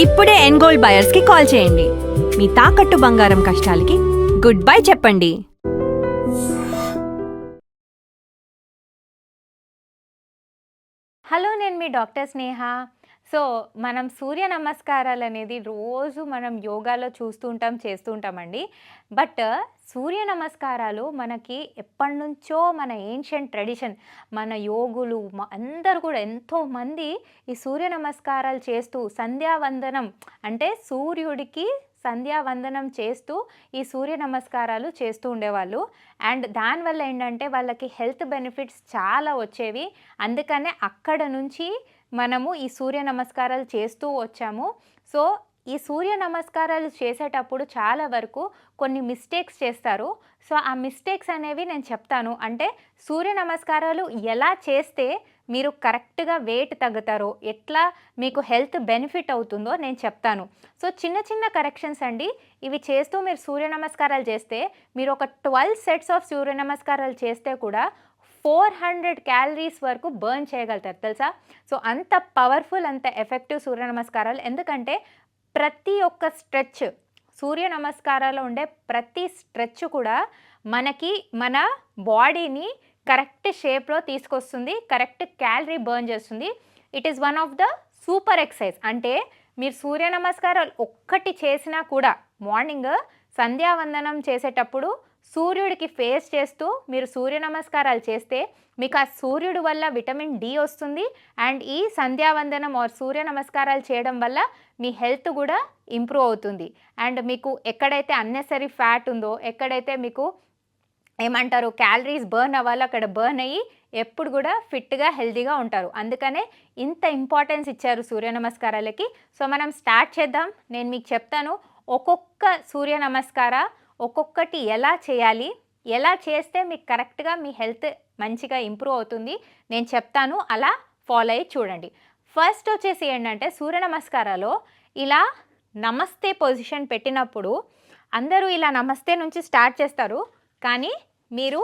ఇప్పుడే ఎన్గోల్డ్ బయర్స్ కి కాల్ చేయండి. మీ తాకట్టు బంగారం కష్టాలకి గుడ్ బై చెప్పండి. హలో, నేను మీ డాక్టర్ స్నేహ. సో మనం సూర్య నమస్కారాలు అనేది రోజు మనం యోగాలో చూస్తూ ఉంటాం, చేస్తూ ఉంటామండి. బట్ సూర్య నమస్కారాలు మనకి ఎప్పటి నుంచో మన ఏన్షియంట్ ట్రెడిషన్, మన యోగులు అందరూ కూడా ఎంతోమంది ఈ సూర్య నమస్కారాలు చేస్తూ సంధ్యావందనం అంటే సూర్యుడికి సంధ్యావందనం చేస్తూ ఈ సూర్య నమస్కారాలు చేస్తూ ఉండేవాళ్ళు. అండ్ దానివల్ల ఏంటంటే వాళ్ళకి హెల్త్ బెనిఫిట్స్ చాలా వచ్చేవి. అందుకనే అక్కడ నుంచి మనము ఈ సూర్య నమస్కారాలు చేస్తూ వచ్చాము. సో ఈ సూర్య నమస్కారాలు చేసేటప్పుడు చాలా వరకు కొన్ని మిస్టేక్స్ చేస్తారు. సో ఆ మిస్టేక్స్ అనేవి నేను చెప్తాను. అంటే సూర్య నమస్కారాలు ఎలా చేస్తే మీరు కరెక్ట్గా వెయిట్ తగ్గుతారో, ఎట్లా మీకు హెల్త్ బెనిఫిట్ అవుతుందో నేను చెప్తాను. సో చిన్న చిన్న కరెక్షన్స్ అండి. ఇవి చేస్తూ మీరు సూర్య నమస్కారాలు చేస్తే, మీరు ఒక 12 సెట్స్ ఆఫ్ సూర్య నమస్కారాలు చేస్తే కూడా 400 క్యాలరీస్ వరకు బర్న్ చేయగలుగుతారు, తెలుసా? సో అంత పవర్ఫుల్, అంత ఎఫెక్టివ్ సూర్య నమస్కారాలు. ఎందుకంటే ప్రతి ఒక్క స్ట్రెచ్, సూర్య నమస్కారాల్లో ఉండే ప్రతి స్ట్రెచ్ కూడా మనకి మన బాడీని కరెక్ట్ షేప్లో తీసుకొస్తుంది, కరెక్ట్ క్యాలరీ బర్న్ చేస్తుంది. It is one of the super exercise. అంటే మీరు సూర్య నమస్కారాలు ఒక్కటి చేసినా కూడా మార్నింగ్ సంధ్యావందనం చేసేటప్పుడు సూర్యుడికి ఫేస్ చేస్తూ మీరు సూర్య నమస్కారాలు చేస్తే మీకు ఆ సూర్యుడు వల్ల విటమిన్ డి వస్తుంది. అండ్ ఈ సంధ్యావందనం ఆర్ సూర్య నమస్కారాలు చేయడం వల్ల మీ హెల్త్ కూడా ఇంప్రూవ్ అవుతుంది. అండ్ మీకు ఎక్కడైతే అన్నెసరీ ఫ్యాట్ ఉందో, ఎక్కడైతే మీకు ఏమంటారు క్యాలరీస్ బర్న్ అవ్వాలో అక్కడ బర్న్ అయ్యి ఎప్పుడు కూడా ఫిట్గా హెల్తీగా ఉంటారు. అందుకనే ఇంత ఇంపార్టెన్స్ ఇచ్చారు సూర్య నమస్కారాలకి. సో మనం స్టార్ట్ చేద్దాం. నేను మీకు చెప్తాను ఒక్కొక్క సూర్య నమస్కార ఒక్కొక్కటి ఎలా చేయాలి, ఎలా చేస్తే మీకు కరెక్ట్గా మీ హెల్త్ మంచిగా ఇంప్రూవ్ అవుతుంది నేను చెప్తాను. అలా ఫాలో అయ్యి చూడండి. ఫస్ట్ వచ్చేసి ఏంటంటే సూర్య నమస్కారాలో ఇలా నమస్తే పొజిషన్ పెట్టినప్పుడు అందరూ ఇలా నమస్తే నుంచి స్టార్ట్ చేస్తారు. కానీ మీరు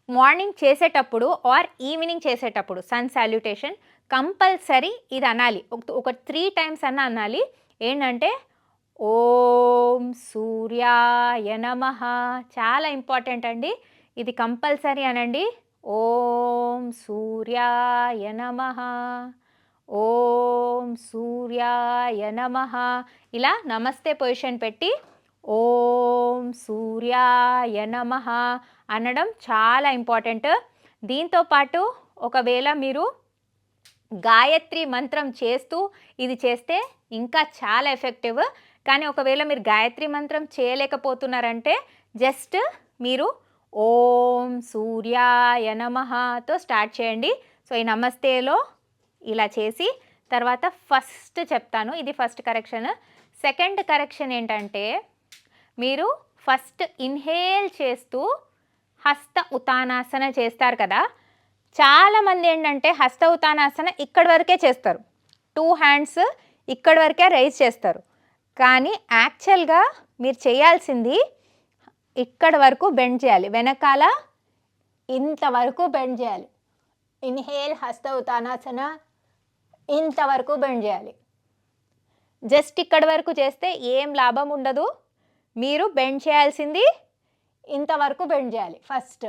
మార్నింగ్ చేసేటప్పుడు ఆర్ ఈవినింగ్ చేసేటప్పుడు సన్ సాల్యుటేషన్ కంపల్సరీ ఇది అనాలి. ఒక 3 టైమ్స్ అన్న అనాలి. ఏంటంటే ఓం సూర్యాయ నమః. చాలా ఇంపార్టెంట్ అండి, ఇది కంపల్సరీ అనండి. ఓం సూర్యాయ నమః, ఓం సూర్యాయ నమః. ఇలా నమస్తే పొజిషన్ పెట్టి ఓం సూర్యాయ నమః అనడం చాలా ఇంపార్టెంట్. దీంతోపాటు ఒకవేళ మీరు గాయత్రి మంత్రం చేస్తూ ఇది చేస్తే ఇంకా చాలా ఎఫెక్టివ్. కానీ ఒకవేళ మీరు గాయత్రి మంత్రం చేయలేకపోతున్నారంటే జస్ట్ మీరు ఓం సూర్యాయ నమఃతో స్టార్ట్ చేయండి. సో ఈ నమస్తేలో ఇలా చేసి తర్వాత ఫస్ట్ చెప్తాను, ఇది ఫస్ట్ కరెక్షన్. సెకండ్ కరెక్షన్ ఏంటంటే మీరు ఫస్ట్ ఇన్హేల్ చేస్తూ హస్త ఉతానాసన చేస్తారు కదా. చాలామంది ఏంటంటే హస్త ఉతానాసన ఇక్కడి వరకే చేస్తారు, 2 హ్యాండ్స్ ఇక్కడి వరకే రైజ్ చేస్తారు. కానీ యాక్చువల్గా మీరు చేయాల్సింది ఇక్కడ వరకు బెండ్ చేయాలి, వెనకాల ఇంతవరకు బెండ్ చేయాలి. ఇన్హేల్ హస్త ఉతానాసన ఇంతవరకు బెండ్ చేయాలి. జస్ట్ ఇక్కడి వరకు చేస్తే ఏం లాభం ఉండదు. మీరు బెండ్ చేయాల్సింది ఇంతవరకు బెండ్ చేయాలి. ఫస్ట్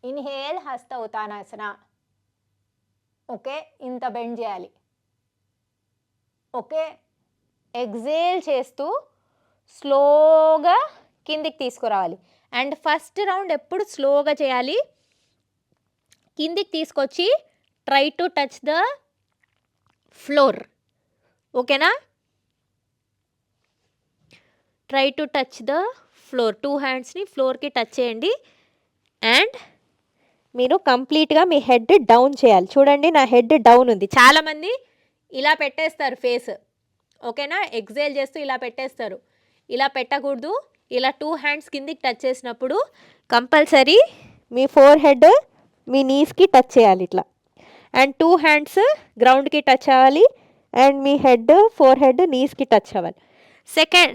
ఇన్హేల్ హస్త ఉతానాసన, ఓకే, ఇంత బెండ్ చేయాలి. ఓకే, ఎగ్జేల్ చేస్తూ స్లోగా కిందికి తీసుకురావాలి. అండ్ ఫస్ట్ రౌండ్ ఎప్పుడు స్లోగా చేయాలి. కిందికి తీసుకొచ్చి try to touch the floor, ఓకేనా? Try to touch the floor, 2 హ్యాండ్స్ని ఫ్లోర్కి టచ్ చేయండి. అండ్ మీరు కంప్లీట్గా మీ హెడ్ డౌన్ చేయాలి. చూడండి నా హెడ్ డౌన్ ఉంది. చాలామంది ఇలా పెట్టేస్తారు ఫేస్, ఓకేనా? ఎగ్జేల్ చేస్తూ ఇలా పెట్టేస్తారు. ఇలా పెట్టకూడదు. ఇలా 2 హ్యాండ్స్ కిందికి టచ్ చేసినప్పుడు కంపల్సరీ మీ ఫోర్ హెడ్ మీ నీస్కి టచ్ చేయాలి ఇట్లా. అండ్ 2 హ్యాండ్స్ గ్రౌండ్కి టచ్ అవ్వాలి. అండ్ మీ హెడ్ ఫోర్ హెడ్ నీస్కి టచ్ అవ్వాలి.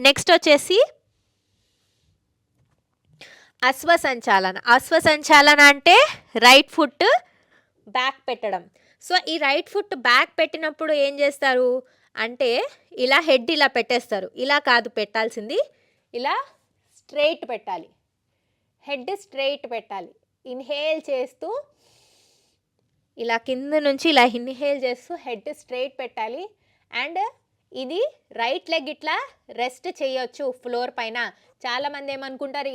నెక్స్ట్ వచ్చేసి అశ్వసంచాలన. అశ్వసంచాలన అంటే రైట్ ఫుట్ బ్యాక్ పెట్టడం. సో ఈ రైట్ ఫుట్ బ్యాక్ పెట్టినప్పుడు ఏం చేస్తారు, అంటే ఇలా హెడ్ ఇలా పెట్టేస్తారు. ఇలా కాదు పెట్టాల్సింది, ఇలా స్ట్రైట్ పెట్టాలి. హెడ్ స్ట్రైట్ పెట్టాలి. ఇన్హేల్ చేస్తూ ఇలా కింద నుంచి ఇలా ఇన్హేల్ చేస్తూ హెడ్ స్ట్రైట్ పెట్టాలి. అండ్ ఇది రైట్ లెగ్ ఇట్లా రెస్ట్ చేయొచ్చు ఫ్లోర్ పైన. చాలామంది ఏమనుకుంటారు,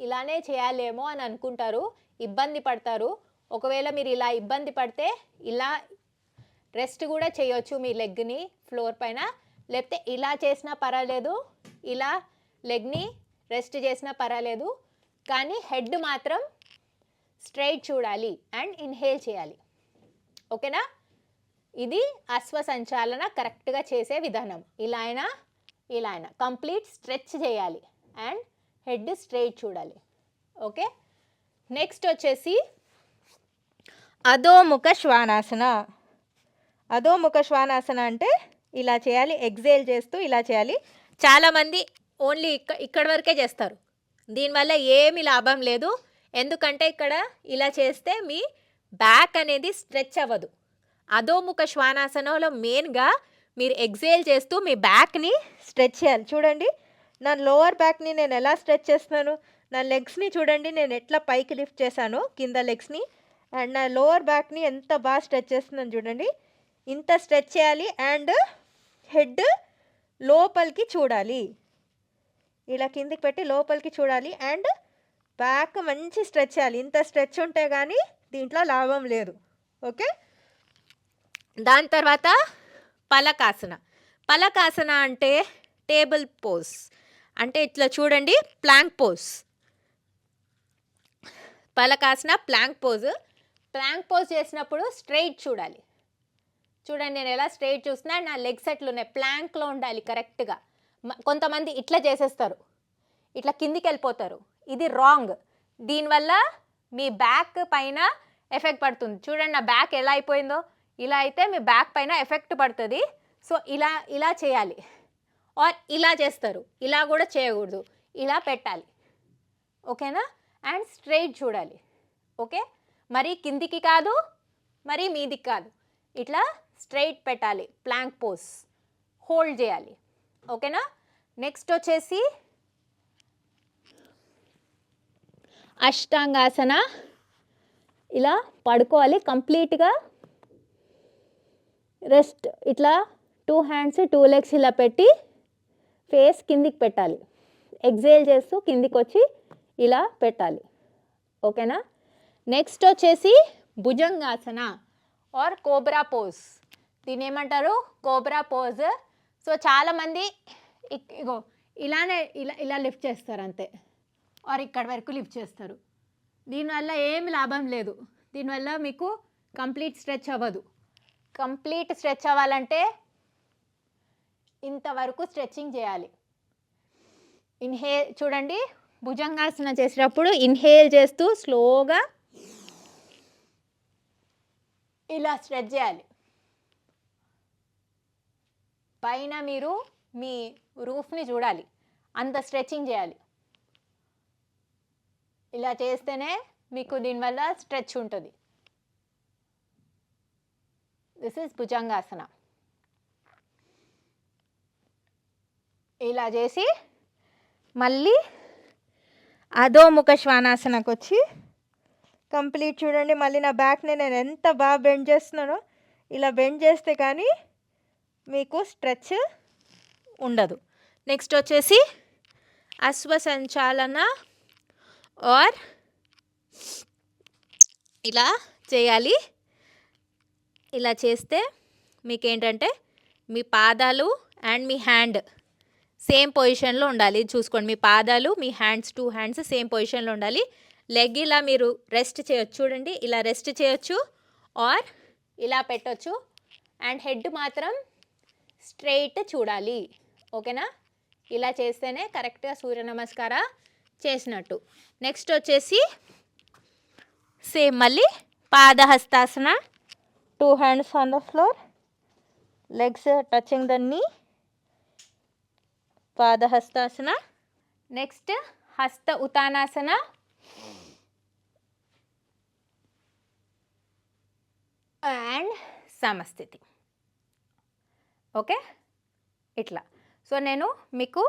ఇలానే చేయాలేమో అని అనుకుంటారు, ఇబ్బంది పడతారు. ఒకవేళ మీరు ఇలా ఇబ్బంది పడితే ఇలా రెస్ట్ కూడా చేయొచ్చు మీ లెగ్ని ఫ్లోర్ పైన. లేకపోతే ఇలా చేసినా పర్వాలేదు, ఇలా లెగ్ని రెస్ట్ చేసినా పర్వాలేదు. కానీ హెడ్ మాత్రం స్ట్రైట్ చూడాలి అండ్ ఇన్హేల్ చేయాలి. ఓకేనా? ఇది అశ్వసంచాలన కరెక్ట్గా చేసే విధానం. ఇలా అయినా కంప్లీట్ స్ట్రెచ్ చేయాలి అండ్ హెడ్ స్ట్రైట్ చూడాలి. ఓకే, నెక్స్ట్ వచ్చేసి అధోముఖ శ్వానాసన. అధోముఖ శ్వానాసన అంటే ఇలా చేయాలి, ఎగ్జేల్ చేస్తూ ఇలా చేయాలి. చాలామంది ఓన్లీ ఇక్కడ వరకే చేస్తారు. దీనివల్ల ఏమీ లాభం లేదు. ఎందుకంటే ఇక్కడ ఇలా చేస్తే మీ బ్యాక్ అనేది స్ట్రెచ్ అవ్వదు. అధోముఖ శ్వానాసనంలో మెయిన్గా మీరు ఎగ్జేల్ చేస్తూ మీ బ్యాక్ని స్ట్రెచ్ చేయాలి. చూడండి, నా లోవర్ బ్యాక్ని నేను ఎలా స్ట్రెచ్ చేస్తున్నాను, నా లెగ్స్ని చూడండి నేను ఎట్లా పైకి లిఫ్ట్ చేశాను కింద లెగ్స్ని, అండ్ నా లోవర్ బ్యాక్ని ఎంత బాగా స్ట్రెచ్ చేస్తున్నాను చూడండి. ఇంత స్ట్రెచ్ చేయాలి అండ్ హెడ్ లోపలికి చూడాలి. ఇలా కిందికి పెట్టి లోపలికి చూడాలి అండ్ బ్యాక్ మంచి స్ట్రెచ్ చేయాలి. ఇంత స్ట్రెచ్ ఉంటే కానీ దీంట్లో లాభం లేదు. ఓకే, దాని తర్వాత పలకాసన. పలకాసన అంటే టేబుల్ పోజ్. అంటే ఇట్లా చూడండి, ప్లాంక్ పోజ్. పలకాసన ప్లాంక్ పోజ్. ప్లాంక్ పోజ్ చేసినప్పుడు స్ట్రైట్ చూడాలి. చూడండి నేను ఎలా స్ట్రైట్ చూస్తున్నా, నా లెగ్స్ ఎట్లున్నాయి, ప్లాంక్లో ఉండాలి కరెక్ట్గా. కొంతమంది ఇట్లా చేసేస్తారు, ఇట్లా కిందికి వెళ్ళిపోతారు. ఇది రాంగ్. దీనివల్ల మీ బ్యాక్ పైన ఎఫెక్ట్ పడుతుంది. చూడండి నా బ్యాక్ ఎలా అయిపోయిందో. ఇలా అయితే మీ బ్యాక్ పైన ఎఫెక్ట్ పడుతుంది. సో ఇలా చేయాలి. ఆర్ ఇలా చేస్తారు, ఇలా కూడా చేయకూడదు, ఇలా పెట్టాలి. ఓకేనా? అండ్ స్ట్రైట్ చూడాలి. ఓకే, మరి కిందికి కాదు, మరి మీదికి కాదు, ఇట్లా స్ట్రైట్ పెట్టాలి. ప్లాంక్ పోజ్ హోల్డ్ చేయాలి. ఓకేనా? నెక్స్ట్ వచ్చేసి అష్టాంగాసన. ఇలా పడుకోవాలి కంప్లీట్గా, రెస్ట్. ఇట్లా 2 హ్యాండ్స్ 2 లెగ్స్ ఇలా పెట్టి ఫేస్ కిందికి పెట్టాలి. ఎగ్జేల్ చేస్తూ కిందికి వచ్చి ఇలా పెట్టాలి. ఓకేనా? నెక్స్ట్ వచ్చేసి భుజంగాసన ఆర్ కోబ్రా పోజ్. దీని ఏమంటారు? Cobra pose. సో చాలామంది ఇగో ఇలానే ఇలా లిఫ్ట్ చేస్తారు అంతే, ఆర్ ఇక్కడ వరకు లిఫ్ట్ చేస్తారు. దీనివల్ల ఏమి లాభం లేదు. దీనివల్ల మీకు కంప్లీట్ స్ట్రెచ్ అవ్వదు. కంప్లీట్ స్ట్రెచ్ అవ్వాలంటే ఇంతవరకు స్ట్రెచ్చింగ్ చేయాలి. ఇన్హేల్ చూడండి, భుజంగాసన చేసేటప్పుడు ఇన్హేల్ చేస్తూ స్లోగా ఇలా స్ట్రెచ్ చేయాలి. పైన మీరు మీ రూఫ్ని చూడాలి, అంత స్ట్రెచ్చింగ్ చేయాలి. ఇలా చేస్తేనే మీకు దీనివల్ల స్ట్రెచ్ ఉంటుంది. This is Bhujangasana. ఇలా చేసి మళ్ళీ అధోముఖ శ్వానాసనకు వచ్చి కంప్లీట్ చూడండి. మళ్ళీ నా బ్యాక్ని నేను ఎంత బాగా బెండ్ చేస్తున్నానో, ఇలా బెండ్ చేస్తే కానీ మీకు స్ట్రెచ్ ఉండదు. నెక్స్ట్ వచ్చేసి అశ్వసంచాలన ఆర్ ఇలా చేయాలి. ఇలా చేస్తే మీకేంటంటే మీ పాదాలు అండ్ మీ హ్యాండ్ సేమ్ పొజిషన్లో ఉండాలి. చూసుకోండి, మీ పాదాలు మీ హ్యాండ్స్ 2 హ్యాండ్స్ సేమ్ పొజిషన్లో ఉండాలి. లెగ్ ఇలా మీరు రెస్ట్ చేయొచ్చు. చూడండి, ఇలా రెస్ట్ చేయొచ్చు ఆర్ ఇలా పెట్టొచ్చు. అండ్ హెడ్ మాత్రం స్ట్రైట్ చూడాలి. ఓకేనా? ఇలా చేస్తేనే కరెక్ట్గా సూర్య నమస్కార చేసినట్టు. నెక్స్ట్ వచ్చేసి సేమ్ మళ్ళీ పాదహస్తాసన. 2 hands on the floor, legs touching the నీ. పాదహస్తాసన. నెక్స్ట్ హస్త ఉతానాసన. అండ్ సమస్థితి. ఓకే, ఇట్లా. సో నేను మీకు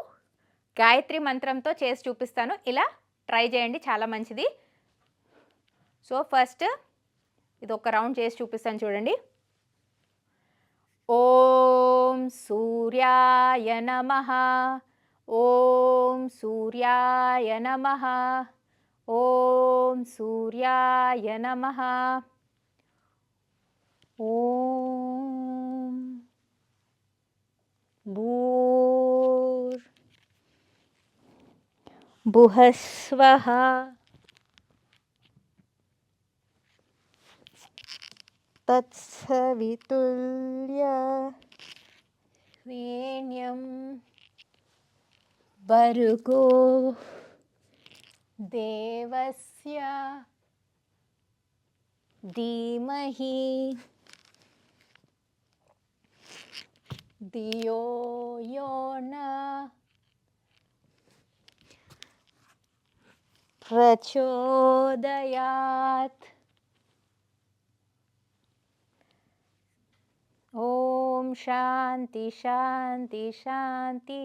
గాయత్రి మంత్రంతో చేసి చూపిస్తాను, ఇలా ట్రై చేయండి, చాలా మంచిది. సో ఫస్ట్ ఇది ఒక రౌండ్ చేసి చూపిస్తాను చూడండి. ఓం సూర్యాయ నమః, ఓం సూర్యాయ నమః, ఓం సూర్యాయ నమః, ఓం భువస్వః తత్సవితుల్యరేణ్యం భర్గో దేవస్య ధీమహి ధియో యో నః ప్రచోదయాత్. ఓం శాంతి శాంతి శాంతి.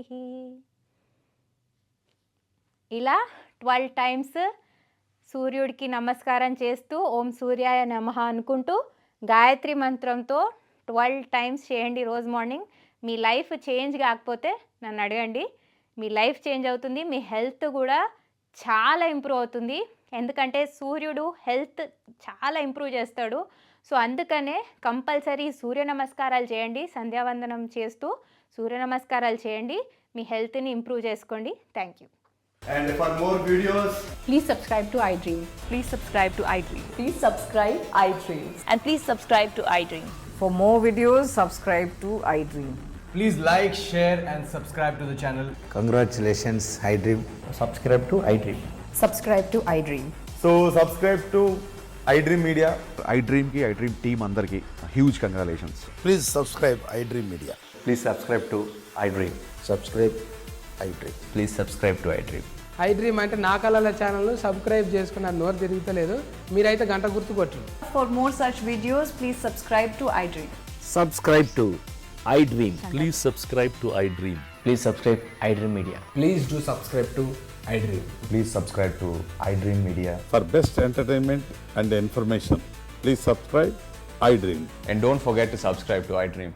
ఇలా 12 టైమ్స్ సూర్యుడికి నమస్కారం చేస్తూ ఓం సూర్యాయ నమః అనుకుంటూ గాయత్రి మంత్రంతో 12 టైమ్స్ చేయండి రోజు మార్నింగ్. మీ లైఫ్ చేంజ్ కాకపోతే నన్ను అడగండి, మీ లైఫ్ చేంజ్ అవుతుంది, మీ హెల్త్ కూడా చాలా ఇంప్రూవ్ అవుతుంది. ఎందుకంటే సూర్యుడు హెల్త్ చాలా ఇంప్రూవ్ చేస్తాడు. సో అందుకనే కంపల్సరీ సూర్య నమస్కారాలు చేయండి, సంధ్యావందనం చేస్తూ సూర్య నమస్కారాలు చేయండి, మీ హెల్త్ని ఇంప్రూవ్ చేసుకోండి. Thank you. And for more videos, Please subscribe to iDream. Please subscribe to iDream. Please subscribe iDream. And please subscribe to iDream. For more videos, subscribe to iDream. Please like, share and subscribe to the channel. Congratulations, iDream. Subscribe to iDream. Subscribe to iDream. so subscribe to iDream Media. iDream team అందరికి huge congratulations. Please subscribe iDream Media. Please subscribe to iDream. Subscribe iDream. Please subscribe to iDream. iDream అంటే నా కళల ఛానల్ను subscribe చేసుకున్న నోరు తిరుగుతలేదు, మీరైతే గంట గుర్తు కొట్టండి. For more such videos, please subscribe to iDream. Subscribe to iDream. Please subscribe to iDream. Please subscribe iDream Media. Please do subscribe to iDream. Please subscribe to iDream Media. For best entertainment and information, please subscribe iDream. And don't forget to subscribe to iDream.